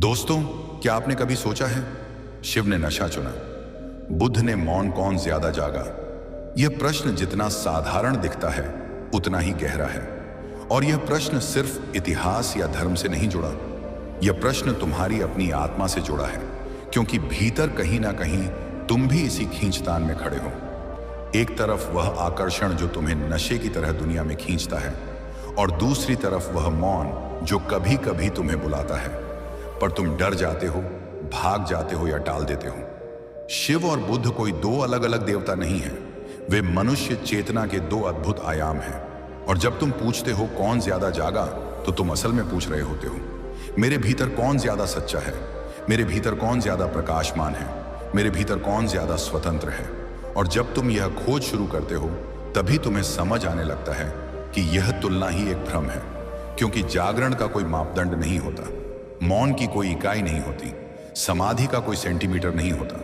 दोस्तों, क्या आपने कभी सोचा है शिव ने नशा चुना, बुद्ध ने मौन, कौन ज्यादा जागा? यह प्रश्न जितना साधारण दिखता है उतना ही गहरा है। और यह प्रश्न सिर्फ इतिहास या धर्म से नहीं जुड़ा, यह प्रश्न तुम्हारी अपनी आत्मा से जुड़ा है, क्योंकि भीतर कहीं ना कहीं तुम भी इसी खींचतान में खड़े हो। एक तरफ वह आकर्षण जो तुम्हें नशे की तरह दुनिया में खींचता है, और दूसरी तरफ वह मौन जो कभी कभी तुम्हें बुलाता है, पर तुम डर जाते हो, भाग जाते हो या टाल देते हो। शिव और बुद्ध कोई दो अलग अलग देवता नहीं है, वे मनुष्य चेतना के दो अद्भुत आयाम हैं। और जब तुम पूछते हो कौन ज्यादा जागा, तो तुम असल में पूछ रहे होते हो, मेरे भीतर कौन ज्यादा सच्चा है, मेरे भीतर कौन ज्यादा प्रकाशमान है, मेरे भीतर कौन ज्यादा स्वतंत्र है। और जब तुम यह खोज शुरू करते हो, तभी तुम्हें समझ आने लगता है कि यह तुलना ही एक भ्रम है, क्योंकि जागरण का कोई मापदंड नहीं होता, मौन की कोई इकाई नहीं होती, समाधि का कोई सेंटीमीटर नहीं होता।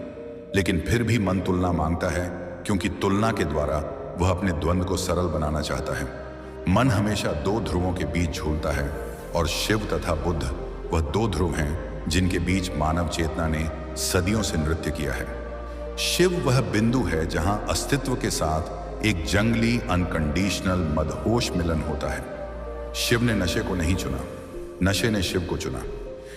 लेकिन फिर भी मन तुलना मांगता है, क्योंकि तुलना के द्वारा वह अपने द्वंद्व को सरल बनाना चाहता है। मन हमेशा दो ध्रुवों के बीच झूलता है, और शिव तथा बुद्ध वह दो ध्रुव हैं जिनके बीच मानव चेतना ने सदियों से नृत्य किया है। शिव वह बिंदु है जहां अस्तित्व के साथ एक जंगली अनकंडीशनल मदहोश मिलन होता है। शिव ने नशे को नहीं चुना, नशे ने शिव को चुना।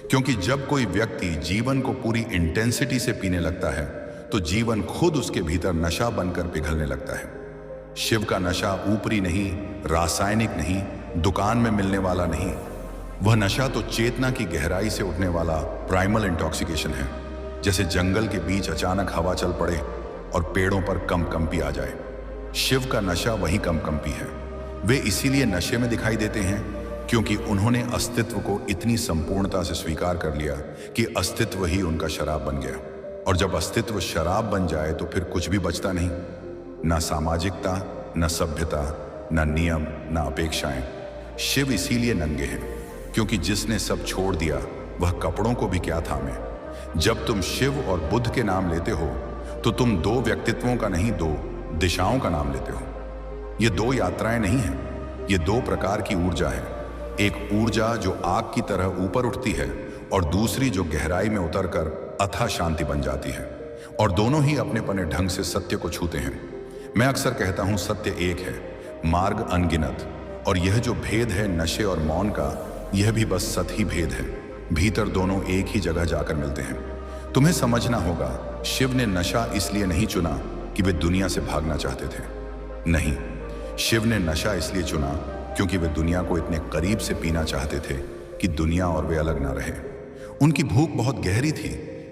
क्योंकि जब कोई व्यक्ति जीवन को पूरी इंटेंसिटी से पीने लगता है, तो जीवन खुद उसके भीतर नशा बनकर पिघलने लगता है। शिव का नशा ऊपरी नहीं, रासायनिक नहीं, दुकान में मिलने वाला नहीं, वह नशा तो चेतना की गहराई से उठने वाला प्राइमल इंटॉक्सिकेशन है। जैसे जंगल के बीच अचानक हवा चल पड़े और पेड़ों पर कंपकंपी आ जाए। शिव का नशा वही कंपकंपी है। वे इसीलिए नशे में दिखाई देते हैं क्योंकि उन्होंने अस्तित्व को इतनी संपूर्णता से स्वीकार कर लिया कि अस्तित्व ही उनका शराब बन गया। और जब अस्तित्व शराब बन जाए तो फिर कुछ भी बचता नहीं, ना सामाजिकता, न सभ्यता, न नियम, न अपेक्षाएं। शिव इसीलिए नंगे हैं, क्योंकि जिसने सब छोड़ दिया वह कपड़ों को भी क्या थामे। जब तुम शिव और बुद्ध के नाम लेते हो, तो तुम दो व्यक्तित्वों का नहीं, दो दिशाओं का नाम लेते हो। ये दो यात्राएं नहीं हैं, ये दो प्रकार की ऊर्जा है। एक ऊर्जा जो आग की तरह ऊपर उठती है, और दूसरी जो गहराई में उतरकर अथाह शांति बन जाती है। और दोनों ही अपने अपने ढंग से सत्य को छूते हैं। मैं अक्सर कहता हूं, सत्य एक है, मार्ग अनगिनत। और यह जो भेद है नशे और मौन का, यह भी बस सत ही भेद है। भीतर दोनों एक ही जगह जाकर मिलते हैं। तुम्हें समझना होगा, शिव ने नशा इसलिए नहीं चुना कि वे दुनिया से भागना चाहते थे। नहीं, शिव ने नशा इसलिए चुना क्योंकि वे दुनिया को इतने करीब से पीना चाहते थे कि दुनिया और वे अलग ना रहे। उनकी भूख बहुत गहरी थी।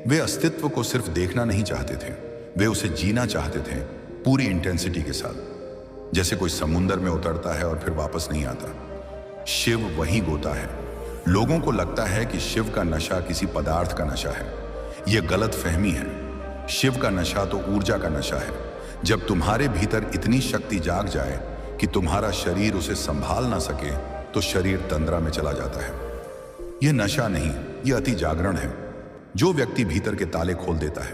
वे अस्तित्व को सिर्फ देखना नहीं चाहते थे, वे उसे जीना चाहते थे पूरी इंटेंसिटी के साथ। जैसे कोई समुंदर में उतरता है और फिर वापस नहीं आता। शिव वही गोता है। लोगों को लगता है कि शिव का नशा किसी पदार्थ का नशा है। यह गलत फहमी है। शिव का नशा तो ऊर्जा का नशा है। जब तुम्हारे भीतर इतनी शक्ति जाग जाए कि तुम्हारा शरीर उसे संभाल ना सके, तो शरीर तंद्रा में चला जाता है। यह नशा नहीं, यह अति जागरण है। जो व्यक्ति भीतर के ताले खोल देता है,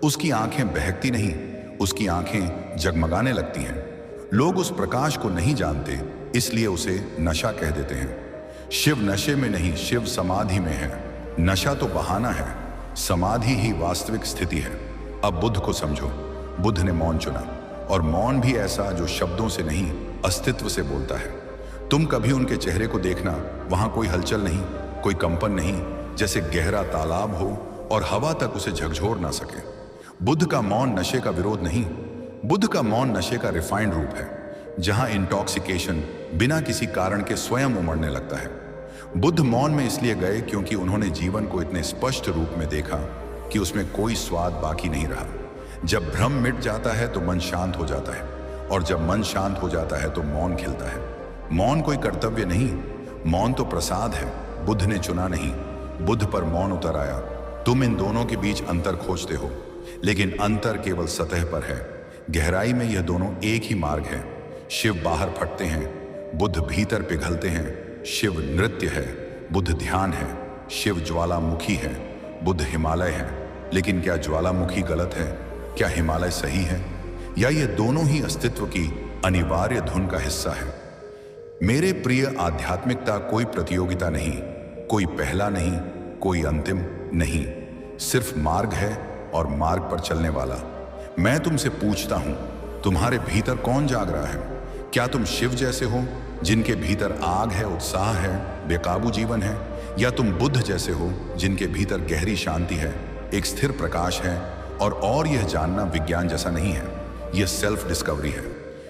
उसकी आंखें बहकती नहीं, उसकी आंखें जगमगाने लगती हैं। लोग उस प्रकाश को नहीं जानते, इसलिए उसे नशा कह देते हैं। शिव नशे में नहीं, शिव समाधि में है। नशा तो बहाना है, समाधि ही वास्तविक स्थिति है। अब बुद्ध को समझो। बुद्ध ने मौन चुना, और मौन भी ऐसा जो शब्दों से नहीं, अस्तित्व से बोलता है। तुम कभी उनके चेहरे को देखना, वहां कोई हलचल नहीं, कोई कंपन नहीं, जैसे गहरा तालाब हो और हवा तक उसे झकझोर ना सके। बुद्ध का मौन नशे का विरोध नहीं, बुद्ध का मौन नशे का रिफाइंड रूप है, जहां इंटॉक्सिकेशन बिना किसी कारण के स्वयं उमड़ने लगता है। बुद्ध मौन में इसलिए गए क्योंकि उन्होंने जीवन को इतने स्पष्ट रूप में देखा कि उसमें कोई स्वाद बाकी नहीं रहा। जब भ्रम मिट जाता है तो मन शांत हो जाता है, और जब मन शांत हो जाता है तो मौन खिलता है। मौन कोई कर्तव्य नहीं, मौन तो प्रसाद है। बुद्ध ने चुना नहीं, बुद्ध पर मौन उतर आया। तुम इन दोनों के बीच अंतर खोजते हो, लेकिन अंतर केवल सतह पर है। गहराई में यह दोनों एक ही मार्ग है। शिव बाहर फटते हैं, बुद्ध भीतर पिघलते हैं। शिव नृत्य है, बुद्ध ध्यान है। शिव ज्वालामुखी है, बुद्ध हिमालय है। लेकिन क्या ज्वालामुखी गलत है? क्या हिमालय सही है? या ये दोनों ही अस्तित्व की अनिवार्य धुन का हिस्सा है? मेरे प्रिय, आध्यात्मिकता कोई प्रतियोगिता नहीं, कोई पहला नहीं, कोई अंतिम नहीं, सिर्फ मार्ग है और मार्ग पर चलने वाला। मैं तुमसे पूछता हूं, तुम्हारे भीतर कौन जाग रहा है? क्या तुम शिव जैसे हो, जिनके भीतर आग है, उत्साह है, बेकाबू जीवन है, या तुम बुद्ध जैसे हो, जिनके भीतर गहरी शांति है, एक स्थिर प्रकाश है? और यह जानना विज्ञान जैसा नहीं है, यह सेल्फ डिस्कवरी है।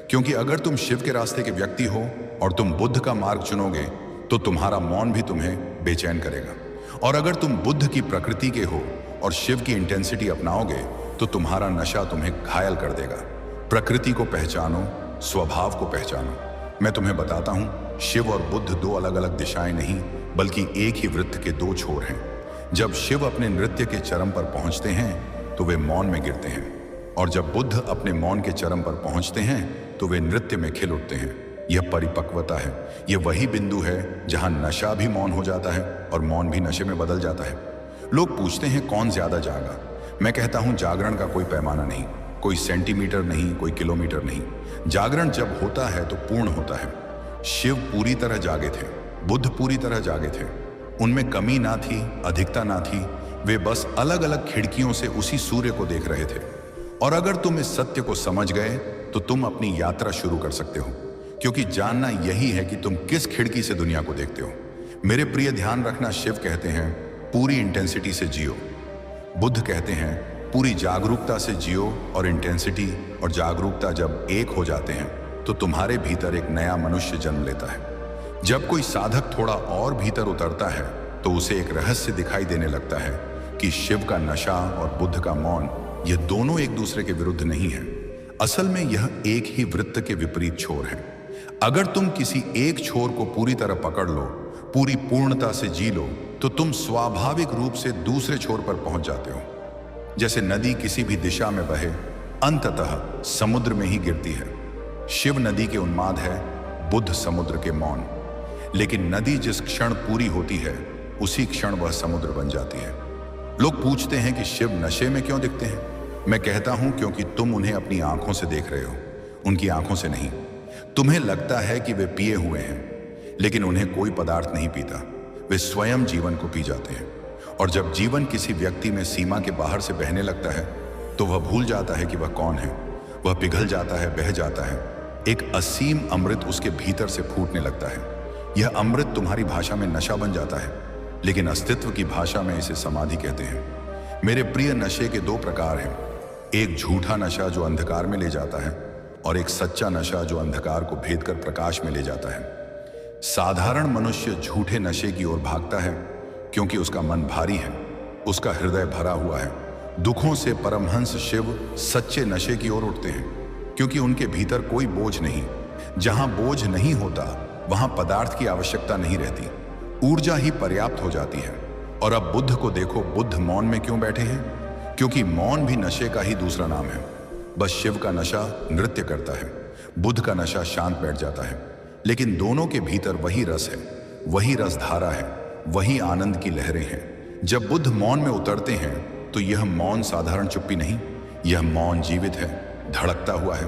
क्योंकि अगर तुम शिव के रास्ते के व्यक्ति हो और तुम बुद्ध का मार्ग चुनोगे तो तुम्हारा मौन भी तुम्हें बेचैन करेगा। और अगर तुम बुद्ध की प्रकृति के हो और शिव की इंटेंसिटी अपनाओगे तो तुम्हारा नशा तुम्हें घायल कर देगा। प्रकृति को पहचानो, स्वभाव को पहचानो। मैं तुम्हें बताता हूं, शिव और बुद्ध दो अलग अलग दिशाएं नहीं बल्कि एक ही वृत्त के दो छोर हैं। जब शिव अपने नृत्य के चरम पर पहुंचते हैं तो वे मौन में गिरते हैं, और जब बुद्ध अपने मौन के चरम पर पहुंचते हैं तो वे नृत्य में खिल उठते हैं। यह परिपक्वता है, यह वही बिंदु है जहां नशा भी मौन हो जाता है और मौन भी नशे में बदल जाता है। लोग पूछते हैं कौन ज्यादा जागा? मैं कहता हूं जागरण का कोई पैमाना नहीं, कोई सेंटीमीटर नहीं, कोई किलोमीटर नहीं। जागरण जब होता है तो पूर्ण होता है। शिव पूरी तरह जागे थे, बुद्ध पूरी तरह जागे थे। उनमें कमी ना थी, अधिकता ना थी, वे बस अलग अलग खिड़कियों से उसी सूर्य को देख रहे थे। और अगर तुम इस सत्य को समझ गए तो तुम अपनी यात्रा शुरू कर सकते हो, क्योंकि जानना यही है कि तुम किस खिड़की से दुनिया को देखते हो। मेरे प्रिय, ध्यान रखना, शिव कहते हैं पूरी इंटेंसिटी से जियो, बुद्ध कहते हैं पूरी जागरूकता से जियो। और इंटेंसिटी और जागरूकता जब एक हो जाते हैं तो तुम्हारे भीतर एक नया मनुष्य जन्म लेता है। जब कोई साधक थोड़ा और भीतर उतरता है तो उसे एक रहस्य दिखाई देने लगता है कि शिव का नशा और बुद्ध का मौन, यह दोनों एक दूसरे के विरुद्ध नहीं है। असल में यह एक ही वृत्त के विपरीत छोर है। अगर तुम किसी एक छोर को पूरी तरह पकड़ लो, पूरी पूर्णता से जी लो, तो तुम स्वाभाविक रूप से दूसरे छोर पर पहुंच जाते हो। जैसे नदी किसी भी दिशा में बहे, अंततः समुद्र में ही गिरती है। शिव नदी के उन्माद है, बुद्ध समुद्र के मौन। लेकिन नदी जिस क्षण पूरी होती है उसी क्षण वह समुद्र बन जाती है। लोग पूछते हैं कि शिव नशे में क्यों दिखते हैं? मैं कहता हूं क्योंकि तुम उन्हें अपनी आंखों से देख रहे हो, उनकी आंखों से नहीं। तुम्हें लगता है कि वे पिए हुए हैं, लेकिन उन्हें कोई पदार्थ नहीं पीता, वे स्वयं जीवन को पी जाते हैं। और जब जीवन किसी व्यक्ति में सीमा के बाहर से बहने लगता है तो वह भूल जाता है कि वह कौन है। वह पिघल जाता है, बह जाता है। एक असीम अमृत उसके भीतर से फूटने लगता है। यह अमृत तुम्हारी भाषा में नशा बन जाता है, लेकिन अस्तित्व की भाषा में इसे समाधि कहते हैं। मेरे प्रिय, नशे के दो प्रकार हैं, एक झूठा नशा जो अंधकार में ले जाता है और एक सच्चा नशा जो अंधकार को भेद कर प्रकाश में ले जाता है। साधारण मनुष्य झूठे नशे की ओर भागता है क्योंकि उसका मन भारी है, उसका हृदय भरा हुआ है दुखों से। परमहंस शिव सच्चे नशे की ओर उठते हैं क्योंकि उनके भीतर कोई बोझ नहीं। जहां बोझ नहीं होता वहां पदार्थ की आवश्यकता नहीं रहती, ऊर्जा ही पर्याप्त हो जाती है। और अब बुद्ध को देखो, बुद्ध मौन में क्यों बैठे हैं? क्योंकि मौन भी नशे का ही दूसरा नाम है। बस शिव का नशा नृत्य करता है, बुद्ध का नशा शांत बैठ जाता है। लेकिन दोनों के भीतर वही रस है, वही रस धारा है, वही आनंद की लहरें हैं। जब बुद्ध मौन में उतरते हैं तो यह मौन साधारण चुप्पी नहीं, यह मौन जीवित है, धड़कता हुआ है,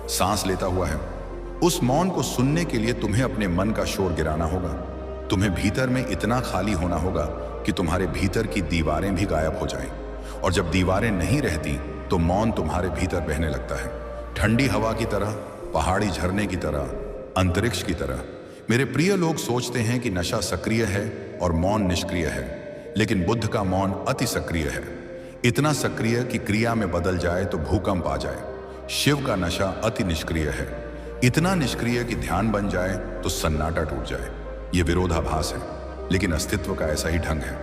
सांस लेता हुआ है। उस मौन को सुनने के लिए तुम्हें अपने मन का शोर गिराना होगा। तुम्हें भीतर में इतना खाली होना होगा कि तुम्हारे भीतर की दीवारें भी गायब हो जाएं। और जब दीवारें नहीं रहती तो मौन तुम्हारे भीतर बहने लगता है, ठंडी हवा की तरह, पहाड़ी झरने की तरह, अंतरिक्ष की तरह। मेरे प्रिय, लोग सोचते हैं कि नशा सक्रिय है और मौन निष्क्रिय है, लेकिन बुद्ध का मौन अति सक्रिय है, इतना सक्रिय कि क्रिया में बदल जाए तो भूकंप आ जाए। शिव का नशा अति निष्क्रिय है, इतना निष्क्रिय कि ध्यान बन जाए तो सन्नाटा टूट जाए। यह विरोधाभास है, लेकिन अस्तित्व का ऐसा ही ढंग है।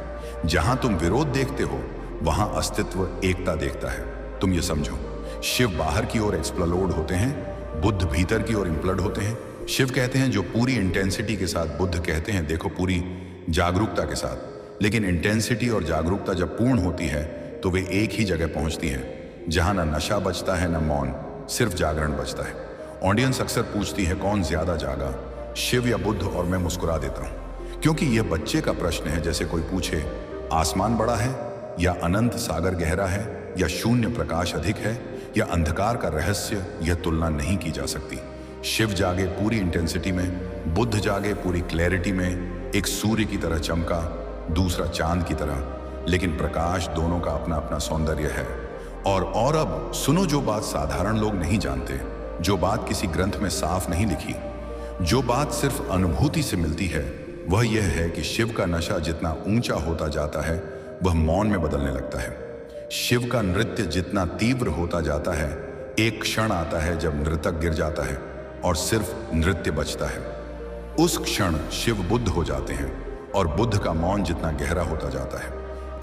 जहां तुम विरोध देखते हो वहां अस्तित्व एकता देखता है। तुम ये समझो, शिव बाहर की ओर एक्सप्लोड होते हैं, बुद्ध भीतर की ओर इम्प्लड होते हैं। शिव कहते हैं जो पूरी इंटेंसिटी के साथ, बुद्ध कहते हैं देखो पूरी जागरूकता के साथ। लेकिन इंटेंसिटी और जागरूकता जब पूर्ण होती है तो वे एक ही जगह पहुंचती हैं, जहां ना नशा बचता है, ना मौन, सिर्फ जागरण बचता है। ऑडियंस अक्सर पूछती है कौन ज्यादा जागा, शिव या बुद्ध? और मैं मुस्कुरा देता हूं, क्योंकि यह बच्चे का प्रश्न है। जैसे कोई पूछे आसमान बड़ा है या अनंत सागर गहरा है या शून्य प्रकाश अधिक है या अंधकार का रहस्य, यह तुलना नहीं की जा सकती। शिव जागे पूरी इंटेंसिटी में, बुद्ध जागे पूरी क्लैरिटी में, एक सूर्य की तरह चमका दूसरा चांद की तरह, लेकिन प्रकाश दोनों का अपना अपना सौंदर्य है। और अब सुनो जो बात साधारण लोग नहीं जानते, जो बात किसी ग्रंथ में साफ नहीं लिखी, जो बात सिर्फ अनुभूति से मिलती है, वह यह है कि शिव का नशा जितना ऊंचा होता जाता है वह मौन में बदलने लगता है। शिव का नृत्य जितना तीव्र होता जाता है, एक क्षण आता है जब नर्तक गिर जाता है और सिर्फ नृत्य बचता है। उस क्षण शिव बुद्ध हो जाते हैं और बुद्ध का मौन जितना गहरा होता जाता है।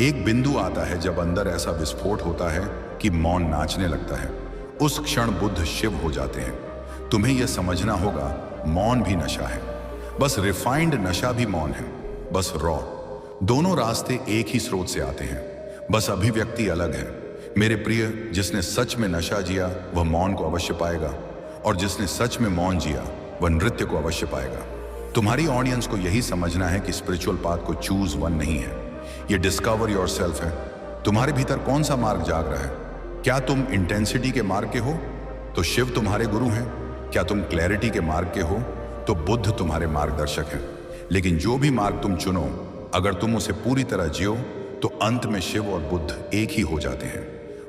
एक बिंदु आता है जब अंदर ऐसा विस्फोट होता है कि मौन नाचने लगता है। उस क्षण बुद्ध शिव हो जाते हैं। तुम्हें यह समझना होगा, मौन भी नशा है, बस रिफाइंड नशा भी मौन है, बस रॉ। दोनों रास्ते एक ही स्रोत से आते हैं, बस अभिव्यक्ति अलग है। मेरे प्रिय, जिसने सच में नशा जिया वह मौन को अवश्य पाएगा, और जिसने सच में मौन जिया वह नृत्य को अवश्य पाएगा। तुम्हारी ऑडियंस को यही समझना है कि स्पिरिचुअल पाथ को चूज वन नहीं है, ये डिस्कवर योरसेल्फ है। तुम्हारे भीतर कौन सा मार्ग जाग रहा है? क्या तुम इंटेंसिटी के मार्ग के हो तो शिव तुम्हारे गुरु हैं। क्या तुम क्लैरिटी के मार्ग के हो तो बुद्ध तुम्हारे मार्गदर्शक हैं। लेकिन जो भी मार्ग तुम चुनो, अगर तुम उसे पूरी तरह जियो तो अंत में शिव और बुद्ध एक ही हो जाते हैं।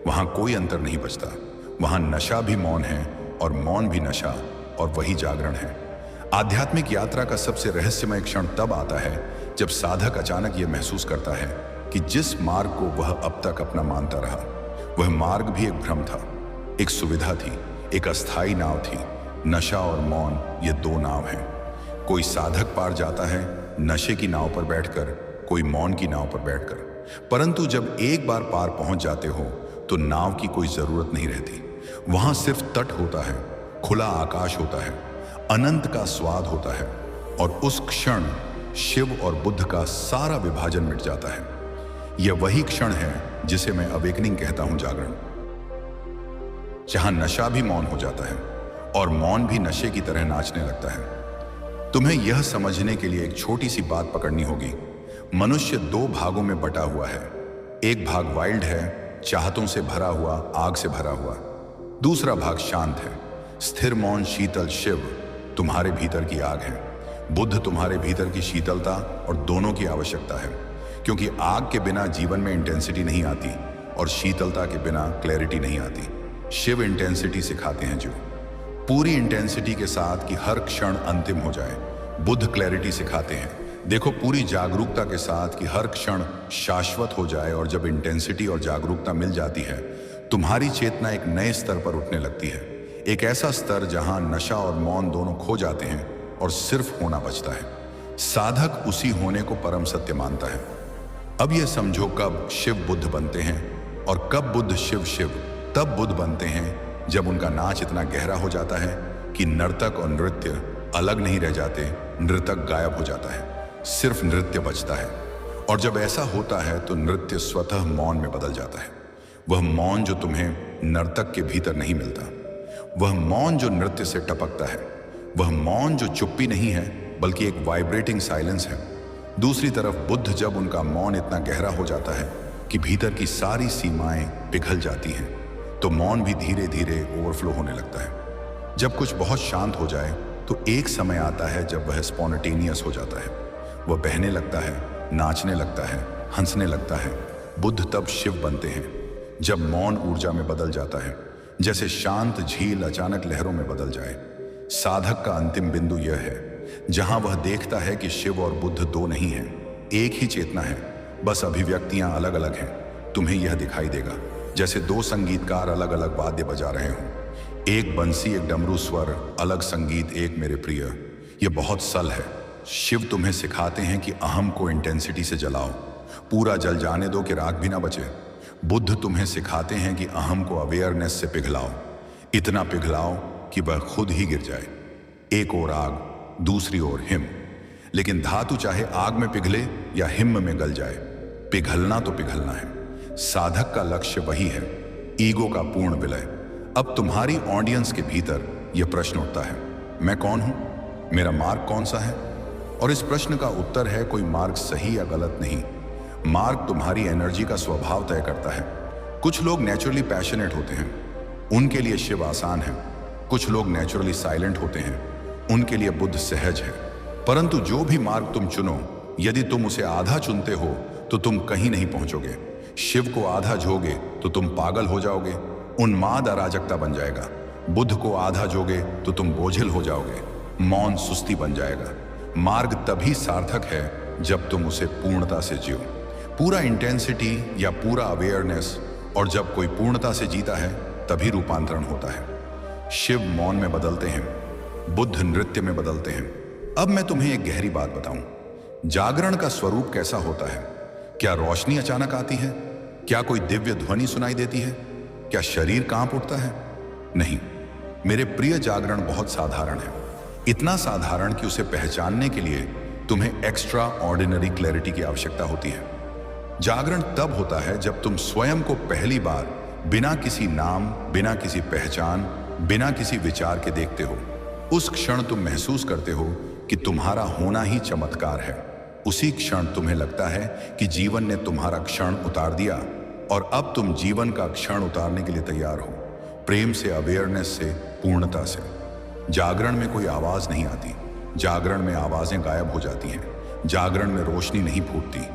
वहां कोई अंतर नहीं बचता। वहां नशा भी मौन है और मौन भी नशा, और वही जागरण है। आध्यात्मिक यात्रा का सबसे रहस्यमय क्षण तब आता है जब साधक अचानक यह महसूस करता है कि जिस मार्ग को वह अब तक अपना मानता रहा, वह मार्ग भी एक भ्रम था, एक सुविधा थी, एक अस्थायी नाव थी। नशा और मौन ये दो नाव हैं। कोई साधक पार जाता है नशे की नाव पर बैठकर, कोई मौन की नाव पर बैठकर। परंतु जब एक बार पार पहुंच जाते हो तो नाव की कोई जरूरत नहीं रहती। वहां सिर्फ तट होता है, खुला आकाश होता है, अनंत का स्वाद होता है, और उस क्षण शिव और बुद्ध का सारा विभाजन मिट जाता है। यह वही क्षण है जिसे मैं अवेकनिंग कहता हूं, जागरण, जहां नशा भी मौन हो जाता है और मौन भी नशे की तरह नाचने लगता है। तुम्हें यह समझने के लिए एक छोटी सी बात पकड़नी होगी। मनुष्य दो भागों में बटा हुआ है। एक भाग वाइल्ड है, चाहतों से भरा हुआ, आग से भरा हुआ। दूसरा भाग शांत है, स्थिर, मौन, शीतल। शिव तुम्हारे भीतर की आग है, बुद्ध तुम्हारे भीतर की शीतलता, और दोनों की आवश्यकता है, क्योंकि आग के बिना जीवन में इंटेंसिटी नहीं आती और शीतलता के बिना क्लैरिटी नहीं आती। शिव इंटेंसिटी सिखाते हैं, जो पूरी इंटेंसिटी के साथ कि हर क्षण अंतिम हो जाए। बुद्ध क्लैरिटी सिखाते हैं, देखो, पूरी जागरूकता के साथ कि हर क्षण शाश्वत हो जाए। और जब इंटेंसिटी और जागरूकता मिल जाती है, तुम्हारी चेतना एक नए स्तर पर उठने लगती है, एक ऐसा स्तर जहां नशा और मौन दोनों खो जाते हैं और सिर्फ होना बचता है। साधक उसी होने को परम सत्य मानता है। अब यह समझो, कब शिव बुद्ध बनते हैं और कब बुद्ध शिव शिव तब बुद्ध बनते हैं जब उनका नाच इतना गहरा हो जाता है कि नर्तक और नृत्य अलग नहीं रह जाते, नर्तक गायब हो जाता है, सिर्फ नृत्य बचता है। और जब ऐसा होता है तो नृत्य स्वतः मौन में बदल जाता है। वह मौन जो तुम्हें नर्तक के भीतर नहीं मिलता, वह मौन जो नृत्य से टपकता है, वह मौन जो चुप्पी नहीं है बल्कि एक वाइब्रेटिंग साइलेंस है। दूसरी तरफ बुद्ध, जब उनका मौन इतना गहरा हो जाता है कि भीतर की सारी सीमाएं पिघल जाती हैं, तो मौन भी धीरे धीरे ओवरफ्लो होने लगता है। जब कुछ बहुत शांत हो जाए तो एक समय आता है जब वह स्पॉन्टेनियस हो जाता है। वह बहने लगता है, नाचने लगता है, हंसने लगता है। बुद्ध तब शिव बनते हैं जब मौन ऊर्जा में बदल जाता है, जैसे शांत झील अचानक लहरों में बदल जाए। साधक का अंतिम बिंदु यह है जहां वह देखता है कि शिव और बुद्ध दो नहीं हैं, एक ही चेतना है, बस अभिव्यक्तियां अलग अलग हैं। तुम्हें यह दिखाई देगा जैसे दो संगीतकार अलग अलग वाद्य बजा रहे हों, एक बंसी, एक डमरू स्वर, अलग संगीत, एक मेरे प्रिय। यह बहुत सल है। शिव तुम्हें सिखाते हैं कि अहम को इंटेंसिटी से जलाओ, पूरा जल जाने दो कि राख भी ना बचे। बुद्ध तुम्हें सिखाते हैं कि अहम को अवेयरनेस से पिघलाओ, इतना पिघलाओ कि वह खुद ही गिर जाए। एक ओर आग, दूसरी ओर हिम। लेकिन धातु चाहे आग में पिघले या हिम में गल जाए, पिघलना तो पिघलना है। साधक का लक्ष्य वही है, ईगो का पूर्ण विलय। अब तुम्हारी ऑडियंस के भीतर यह प्रश्न उठता है, मैं कौन हूं? मेरा मार्ग कौन सा है? और इस प्रश्न का उत्तर है, कोई मार्ग सही या गलत नहीं। मार्ग तुम्हारी एनर्जी का स्वभाव तय करता है। कुछ लोग नेचुरली पैशनेट होते हैं, उनके लिए शिव आसान है। कुछ लोग नेचुरली साइलेंट होते हैं, उनके लिए बुद्ध सहज है। परंतु जो भी मार्ग तुम चुनो, यदि तुम उसे आधा चुनते हो तो तुम कहीं नहीं पहुंचोगे। शिव को आधा जोगे तो तुम पागल हो जाओगे, उन्माद अराजकता बन जाएगा। बुद्ध को आधा जोगे तो तुम बोझिल हो जाओगे, मौन सुस्ती बन जाएगा। मार्ग तभी सार्थक है जब तुम उसे पूर्णता से जियो, पूरा इंटेंसिटी या पूरा अवेयरनेस। और जब कोई पूर्णता से जीता है तभी रूपांतरण होता है। शिव मौन में बदलते हैं, बुद्ध नृत्य में बदलते हैं। अब मैं तुम्हें एक गहरी बात बताऊं। जागरण का स्वरूप कैसा होता है? क्या रोशनी अचानक आती है? क्या कोई दिव्य ध्वनि सुनाई देती है? क्या शरीर कांप उठता है? नहीं, मेरे प्रिय, जागरण बहुत साधारण है। इतना साधारण कि उसे पहचानने के लिए तुम्हें एक्स्ट्रा ऑर्डिनरी क्लैरिटी की आवश्यकता होती है। जागरण तब होता है जब तुम स्वयं को पहली बार बिना किसी नाम, बिना किसी पहचान, बिना किसी विचार के देखते हो। उस क्षण तुम महसूस करते हो कि तुम्हारा होना ही चमत्कार है। उसी क्षण तुम्हें लगता है कि जीवन ने तुम्हारा क्षण उतार दिया और अब तुम जीवन का क्षण उतारने के लिए तैयार हो, प्रेम से, अवेयरनेस से, पूर्णता से। जागरण में कोई आवाज नहीं आती, जागरण में आवाजें गायब हो जाती हैं। जागरण में रोशनी नहीं फूटती,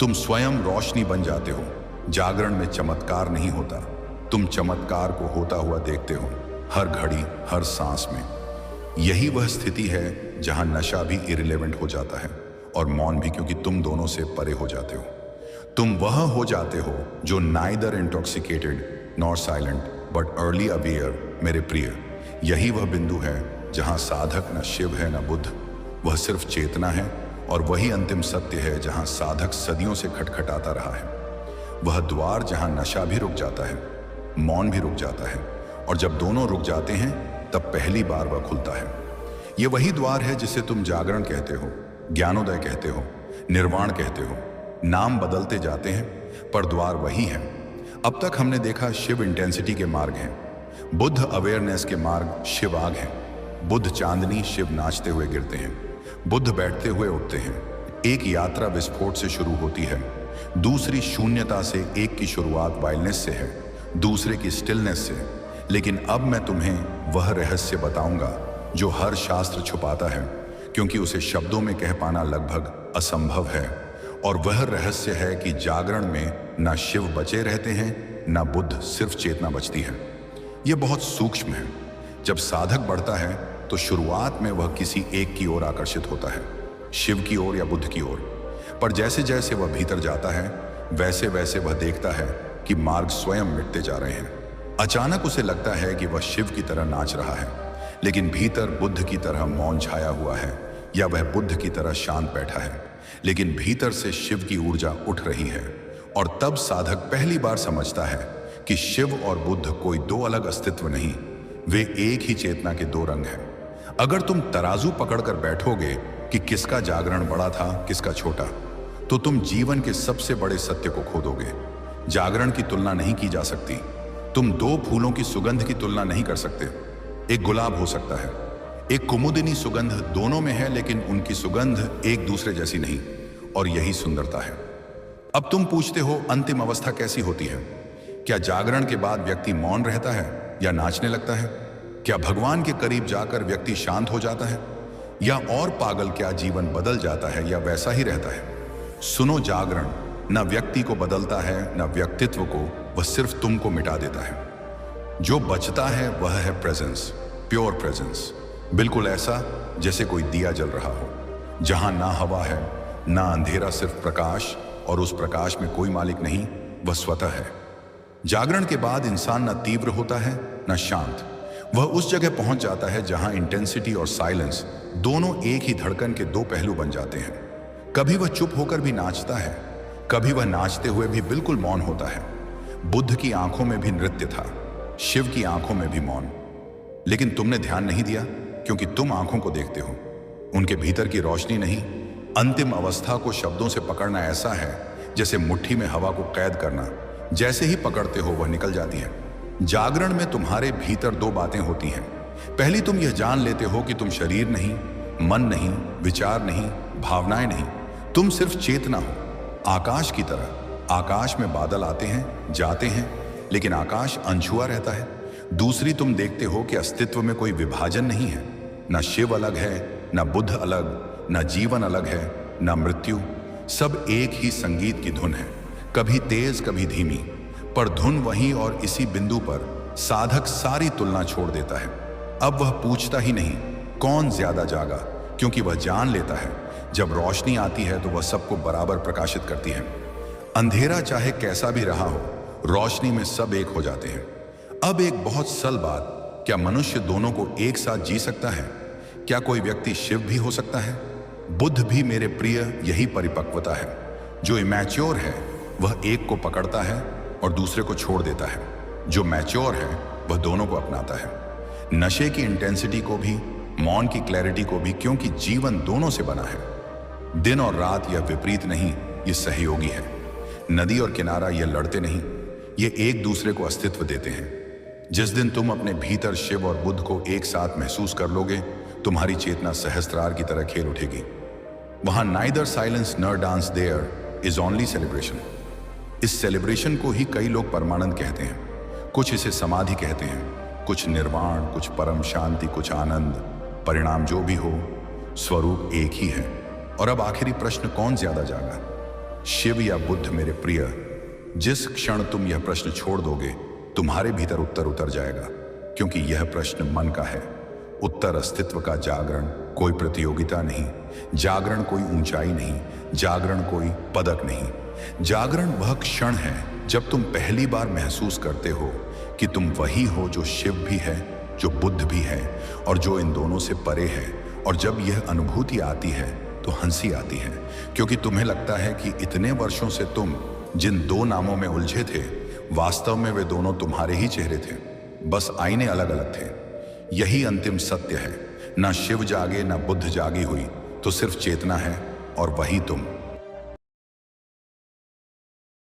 तुम स्वयं रोशनी बन जाते हो। जागरण में चमत्कार नहीं होता, तुम चमत्कार को होता हुआ देखते हो, हर घड़ी, हर सांस में। यही वह स्थिति है जहां नशा भी इरिलेवेंट हो जाता है और मौन भी, क्योंकि तुम दोनों से परे हो जाते हो। तुम वह हो जाते हो जो neither intoxicated nor silent but early aware. मेरे प्रिय, यही वह बिंदु है जहां साधक न शिव है न बुद्ध, वह सिर्फ चेतना है। और वही अंतिम सत्य है जहां साधक सदियों से खटखटाता रहा है। वह द्वार जहां नशा भी रुक जाता है, मौन भी रुक जाता है, और जब दोनों रुक जाते हैं तब पहली बार वह खुलता है। यह वही द्वार है जिसे तुम जागरण कहते हो, ज्ञानोदय कहते हो, निर्वाण कहते हो। नाम बदलते जाते हैं पर द्वार वही है। अब तक हमने देखा शिव इंटेंसिटी के मार्ग हैं, बुद्ध अवेयरनेस के मार्ग शिव आग हैं। बुद्ध चांदनी, शिव नाचते हुए गिरते हैं। बुद्ध बैठते हुए उठते हैं। एक यात्रा विस्फोट से शुरू होती है, दूसरी शून्यता से। एक की शुरुआत वाइल्डनेस से है, दूसरे की स्टिलनेस से। लेकिन अब मैं तुम्हें वह रहस्य बताऊंगा जो हर शास्त्र छुपाता है, क्योंकि उसे शब्दों में कह पाना लगभग असंभव है। और वह रहस्य है कि जागरण में ना शिव बचे रहते हैं, ना बुद्ध, सिर्फ चेतना बचती है। यह बहुत सूक्ष्म है। जब साधक बढ़ता है तो शुरुआत में वह किसी एक की ओर आकर्षित होता है, शिव की ओर या बुद्ध की ओर। पर जैसे जैसे वह भीतर जाता है वैसे वैसे वह देखता है कि मार्ग स्वयं मिटते जा रहे हैं। अचानक उसे लगता है कि वह शिव की तरह नाच रहा है, लेकिन भीतर बुद्ध की तरह मौन छाया हुआ है, या वह बुद्ध की तरह शांत बैठा है, लेकिन भीतर से शिव की ऊर्जा उठ रही है। और तब साधक पहली बार समझता है कि शिव और बुद्ध कोई दो अलग अस्तित्व नहीं, वे एक ही चेतना के दो रंग हैं। अगर तुम तराजू पकड़कर बैठोगे कि किसका जागरण बड़ा था, किसका छोटा, तो तुम जीवन के सबसे बड़े सत्य को खो दोगे। जागरण की तुलना नहीं की जा सकती। तुम दो फूलों की सुगंध की तुलना नहीं कर सकते। एक गुलाब हो सकता है, एक कुमुदिनी सुगंध दोनों में है, लेकिन उनकी सुगंध एक दूसरे जैसी नहीं। और यही सुंदरता है। अब तुम पूछते हो, अंतिम अवस्था कैसी होती है? क्या जागरण के बाद व्यक्ति मौन रहता है या नाचने लगता है? क्या भगवान के करीब जाकर व्यक्ति शांत हो जाता है? या और पागल, क्या जीवन बदल जाता है या वैसा ही रहता है? सुनो, जागरण न व्यक्ति को बदलता है न व्यक्तित्व को, वह सिर्फ तुमको मिटा देता है। जो बचता है वह है प्रेजेंस, प्योर प्रेजेंस। बिल्कुल ऐसा जैसे कोई दिया जल रहा हो, जहां ना हवा है ना अंधेरा, सिर्फ प्रकाश। और उस प्रकाश में कोई मालिक नहीं, वह स्वतः है। जागरण के बाद इंसान न तीव्र होता है न शांत। वह उस जगह पहुंच जाता है जहां इंटेंसिटी और साइलेंस दोनों एक ही धड़कन के दो पहलू बन जाते हैं। कभी वह चुप होकर भी नाचता है, कभी वह नाचते हुए भी बिल्कुल मौन होता है। बुद्ध की आंखों में भी नृत्य था, शिव की आंखों में भी मौन। लेकिन तुमने ध्यान नहीं दिया, क्योंकि तुम आंखों को देखते हो, उनके भीतर की रोशनी नहीं। अंतिम अवस्था को शब्दों से पकड़ना ऐसा है जैसे मुट्ठी में हवा को कैद करना। जैसे ही पकड़ते हो वह निकल जाती है। जागरण में तुम्हारे भीतर दो बातें होती हैं। पहली, तुम यह जान लेते हो कि तुम शरीर नहीं, मन नहीं, विचार नहीं, भावनाएं नहीं, तुम सिर्फ चेतना हो, आकाश की तरह। आकाश में बादल आते हैं, जाते हैं, लेकिन आकाश अनछुआ रहता है। दूसरी, तुम देखते हो कि अस्तित्व में कोई विभाजन नहीं है, ना शिव अलग है, ना बुद्ध अलग, ना जीवन अलग है, ना मृत्यु, सब एक ही संगीत की धुन है, कभी तेज कभी धीमी, पर धुन वही और इसी बिंदु पर साधक सारी तुलना छोड़ देता है। अब वह पूछता ही नहीं कौन ज्यादा जागा, क्योंकि वह जान लेता है जब रोशनी आती है तो वह सबको बराबर प्रकाशित करती है। अंधेरा चाहे कैसा भी रहा हो, रोशनी में सब एक हो जाते हैं। अब एक बहुत सरल बात, क्या मनुष्य दोनों को एक साथ जी सकता है? क्या कोई व्यक्ति शिव भी हो सकता है? बुद्ध भी मेरे प्रिय यही परिपक्वता है। जो इमैच्योर है वह एक को पकड़ता है और दूसरे को छोड़ देता है, जो मैच्योर है वह दोनों को अपनाता है। नशे की इंटेंसिटी को भी, मौन की क्लैरिटी को भी, क्योंकि जीवन दोनों से बना है। दिन और रात यह विपरीत नहीं, ये सहयोगी है। नदी और किनारा यह लड़ते नहीं, ये एक दूसरे को अस्तित्व देते हैं। जिस दिन तुम अपने भीतर शिव और बुद्ध को एक साथ महसूस कर लोगे, तुम्हारी चेतना सहस्त्रार की तरह खेल उठेगी। वहां neither silence nor dance there is only celebration. इस सेलिब्रेशन को ही कई लोग परमानंद कहते हैं, कुछ इसे समाधि कहते हैं, कुछ निर्वाण, कुछ परम शांति, कुछ आनंद। परिणाम जो भी हो, स्वरूप एक ही है। और अब आखिरी प्रश्न, कौन ज्यादा जागा, शिव या बुद्ध? मेरे प्रिय, जिस क्षण तुम यह प्रश्न छोड़ दोगे, तुम्हारे भीतर उत्तर उतर जाएगा, क्योंकि यह प्रश्न मन का है। उत्तर अस्तित्व का जागरण, कोई प्रतियोगिता नहीं। जागरण कोई ऊंचाई नहीं, जागरण कोई पदक नहीं। जागरण वह क्षण है जब तुम पहली बार महसूस करते हो कि तुम वही हो जो शिव भी है, जो बुद्ध भी है और जो इन दोनों से परे है। और जब यह अनुभूति आती है तो हंसी आती है, क्योंकि तुम्हें लगता है कि इतने वर्षों से तुम जिन दो नामों में उलझे थे, वास्तव में वे दोनों तुम्हारे ही चेहरे थे, बस आईने अलग अलग थे। यही अंतिम सत्य है। ना शिव जागे ना बुद्ध जागी हुई, तो सिर्फ चेतना है और वही तुम।